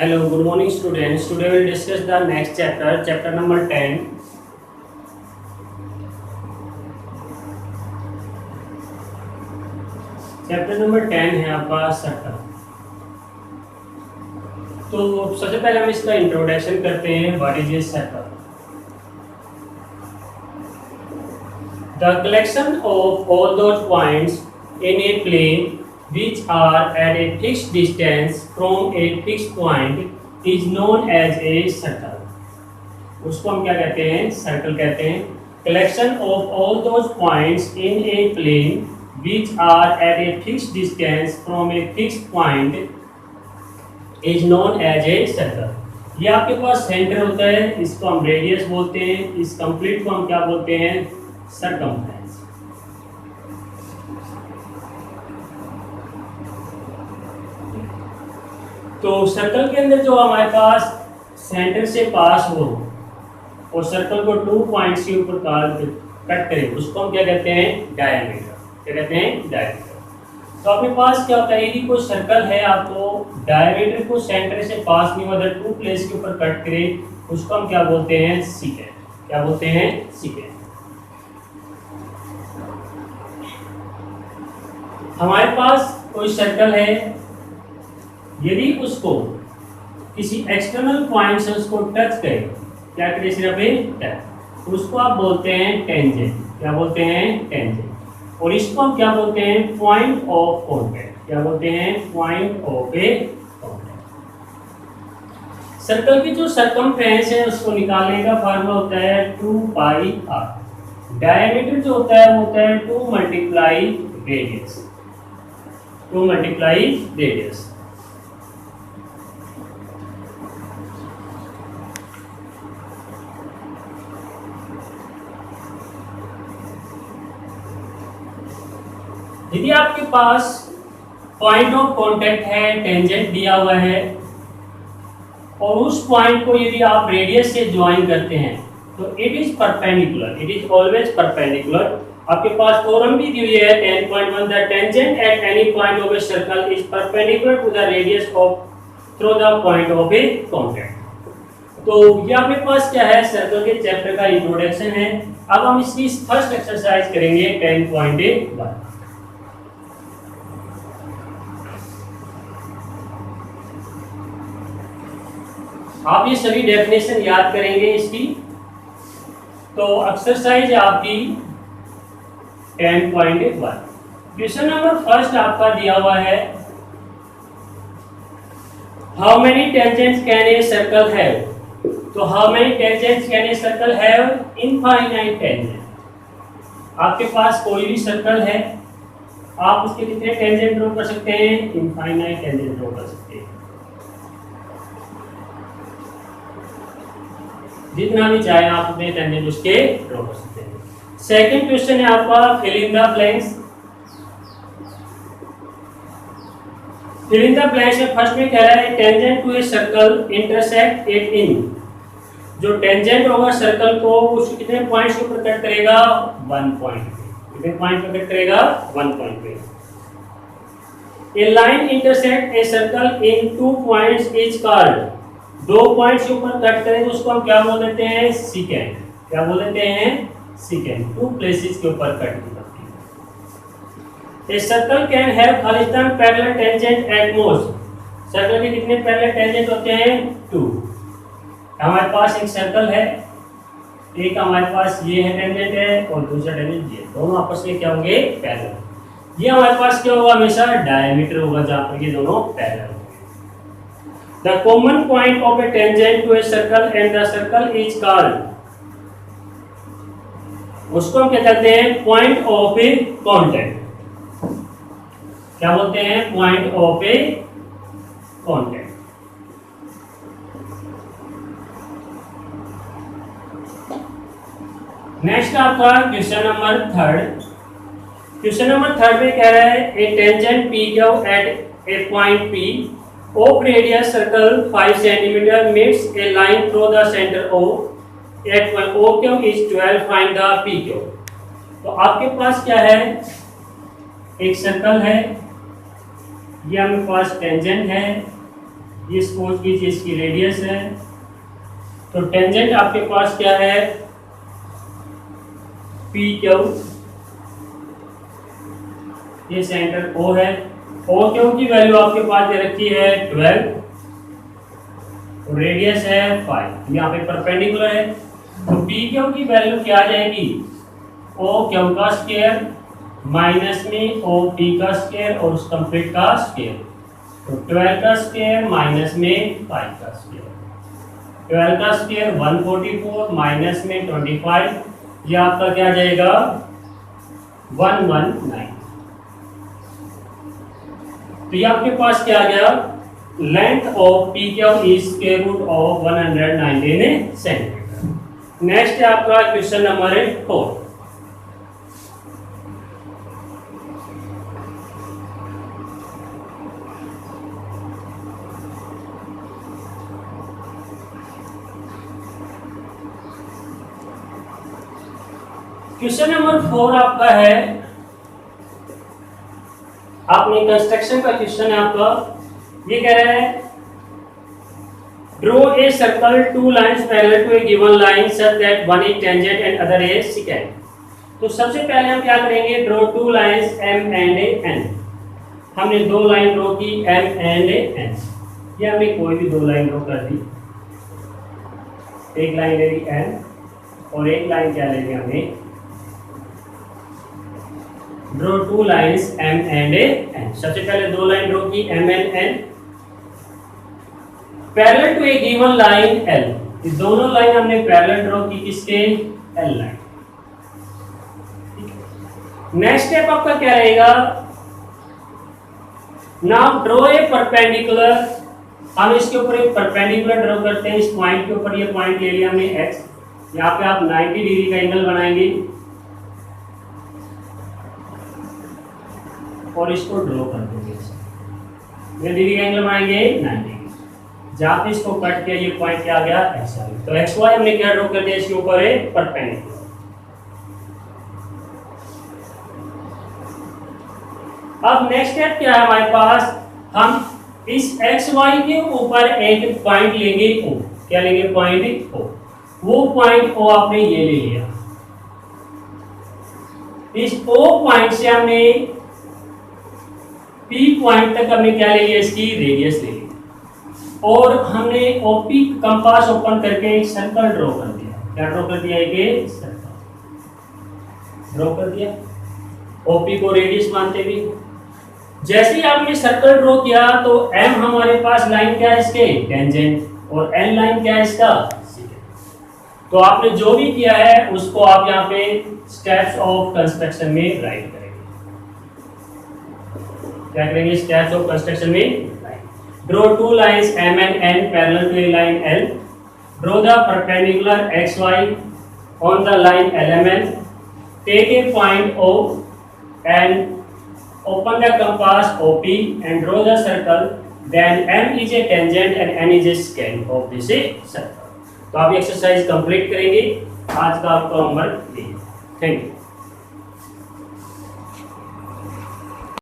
Hello, good morning students. Today we will discuss the next chapter, chapter number 10. Chapter number 10 है आपका circle. तो सबसे पहले हम इसका इंट्रोडक्शन करते हैं। What is a circle? The collection of all those points in a plane which are at a fixed distance from a fixed point is known as a circle। उसको हम क्या कहते हैं? सर्कल कहते हैं। collection of all those points in a plane which are at a fixed distance from a fixed point is known as a circle। ये आपके पास centre होता है, इसको हम रेडियस बोलते हैं, इस कंप्लीट को हम क्या बोलते हैं? सरकमफ्रेंस। तो सर्कल के अंदर जो हमारे पास सेंटर से पास हो और सर्कल को 2 पॉइंट्स के ऊपर कट करे, उसको हम क्या कहते हैं? डायमीटर। क्या कहते हैं? डायमीटर। तो अपने पास क्या होता है, यदि कोई सर्कल है, आपको डायमीटर को सेंटर से पास नहीं होता 2 प्लेस के ऊपर कट करे, उसको हम क्या बोलते हैं? सीकेंट। क्या बोलते हैं? सीकेंट। हमारे पास कोई सर्कल है, यदि उसको किसी एक्सटर्नल पॉइंट से उसको टच करे, क्या करे? सिर्फ टच, उसको आप बोलते हैं टेंजेंट। क्या बोलते हैं? टेंजेंट। और इसको हम क्या बोलते हैं? Point of contact. क्या बोलते हैं? Point of a contact. Circle की जो सरकमफ्रेंस है उसको निकालने का फार्मूला होता है 2 पाई आर। डायमीटर जो होता है वो होता है 2 मल्टीप्लाई रेडियस। 2 multiply radius. यदि आपके पास पॉइंट ऑफ कांटेक्ट है, टेंजेंट दिया हुआ है, और उस पॉइंट को यदि आप रेडियस से ज्वाइन करते हैं तो it is perpendicular. It is always perpendicular. आपके पास थ्योरम भी दी हुई है 10.1, the tangent at any point of a circle is perpendicular to the radius of through the point of a contact. तो ये आपके पास क्या है? सर्कल के चैप्टर का इंट्रोडक्शन है। अब हम इसकी फर्स्ट एक्सरसाइज करेंगे 10.1। आप ये सभी डेफिनेशन याद करेंगे इसकी। तो एक्सरसाइज है आपकी 10.1। क्वेश्चन नंबर फर्स्ट आपका दिया हुआ है, how many tangents can a circle have? तो how many tangents can a circle have? Infinite tangent. आपके पास कोई भी सर्कल है, आप उसके कितने टेंजेंट ड्रॉ कर सकते हैं? इनफाइनाइट टेंजेंट ड्रॉ कर सकते हैं, जितना भी चाहे आप अपने टेंजेंट उसके ड्रॉ कर सकते हैं। सेकंड क्वेश्चन है आपका fill in the blanks. Fill in the blanks में फर्स्ट में कह रहा है tangent to a circle intersect it in. जो टेंजेंट होगा सर्कल को, उसको कितने पॉइंट्स के ऊपर कट करेगा? 1 पॉइंट पे। कितने पॉइंट पे कट करेगा? 1 पॉइंट पे। A line intersect a circle in 2 points is called. 2 points के ऊपर कट करें तो उसको हम क्या बोल देते हैं? सीकेंट। क्या बोल देते हैं? सीकेंट। 2 प्लेसेस के ऊपर कट की जाती है। A circle can have Khalistan parallel tangent at most. Circle के कितने पैरेलल टेंजेंट होते हैं? 2। हमारे पास एक सर्कल है, एक हमारे पास ये है टेंजेंट है और दूसरा टेंजेंट ये, दोनों आपस में क्या होंगे? पैरेलल। ये हमारे पास क्या होगा? हमेशा डायमीटर होगा, जहां पर ये दोनों parallel. The common point of a tangent to a circle and the circle is called, उसको हम क्या कहते हैं? Point of a contact। क्या बोलते हैं? Point of a contact। Next आपका क्वेश्चन नंबर 3। क्वेश्चन नंबर 3 में कह रहा है a tangent PQ at a point P of radius circle 5 cm meets a line through the center O at point OQ is 12, find the PQ। तो आपके पास क्या है? एक सर्कल है, ये हमारे पास टेंजेंट है, ये सपोज कीजिए इसकी रेडियस है। तो टेंजेंट आपके पास क्या है, पी क्यू, ये सेंटर ओ है। ओ क्यू की वैल्यू आपके पास दे रखी है 12, रेडियस है 5, यहाँ पे परपेंडिकुलर है। तो पी क्यू की वैल्यू क्या आ जाएगी, ओ क्यू का स्क्वायर माइनस में ओ पी का स्क्वायर और उस कंप्लीट का स्क्वायर। तो 12 का स्क्वायर माइनस में 5 का स्क्वायर, 12 का स्क्वायर 144 माइनस में 25, ये आपका क्या जाएगा 119। तो ये आपके पास क्या आ गया, length of P Q is square root of 119 centimetre. Next है आपका क्वेश्चन नंबर 4। क्वेश्चन नंबर 4 आपका है, आपने कंस्ट्रक्शन का क्वेश्चन है आपका। ये कह रहा है draw a circle 2 lines parallel to a given line such that one is tangent and other is secant. तो सबसे पहले हम क्या करेंगे, draw 2 lines M and N. हमने 2 लाइन ड्रॉ की एम एंड एन, ये हमने कोई भी 2 लाइन ड्रॉ कर दी। एक लाइन ले ली एन और एक लाइन क्या ले ली हमने, draw 2 lines M and N. सबसे पहले 2 लाइन ड्रॉ की M and N parallel to a given line L. ये दोनों लाइन हमने पैरेलल ड्रॉ की किसके, एल लाइन। नेक्स्ट स्टेप आपका क्या रहेगा, नाउ ड्रॉ ए परपेंडिकुलर। हम इसके ऊपर एक परपेंडिकुलर ड्रॉ करते हैं। इस पॉइंट के ऊपर, ये पॉइंट ले लिया हमने एक्स, यहाँ पे आप 90 डिग्री का एंगल बनाएंगे और इसको ड्रॉ कर देंगे। ये डिग्री का एंगल बनाएंगे 90, जहां पे इसको कट किया ये पॉइंट क्या आ गया एक्स वाई। तो एक्स वाई हमने क्या ड्रॉ कर दिया, इसके ऊपर है परपेंडिकुलर। अब नेक्स्ट स्टेप क्या है हमारे पास, हम इस एक्स वाई के ऊपर एक पॉइंट लेंगे ओ। क्या लेंगे, पॉइंट ओ। वो पॉइंट ओ आपने ये ले लिया। इस ओ पॉइंट से हमने पी पॉइंट तक हमने क्या ले लिया, इसकी रेडियस ले ली और हमने ओपी कंपास ओपन करके एक सर्कल ड्रॉ कर दिया। क्या ड्रॉ कर दिया, एक सर्कल ड्रॉ कर दिया, ओपी को रेडियस मानते भी। जैसे ही आपने सर्कल ड्रॉ किया तो एम हमारे पास लाइन क्या है इसके, टेंजेंट, और एन लाइन क्या है इसका, सेकेंट। तो आपने जो भी किया है उसको आप यहाँ पे स्टेप्स ऑफ कंस्ट्रक्शन में राइट करेंगे। क्या करेंगे, स्टेप्स ऑफ कंस्ट्रक्शन में draw 2 lines M and N parallel to a line L. Draw the perpendicular XY on the line LMN. Take a point O and open the compass OP and draw the circle. Then M is a tangent and N is a secant of this circle. तो आप exercise complete करेंगे। आज का आपका homework ये। Thank you.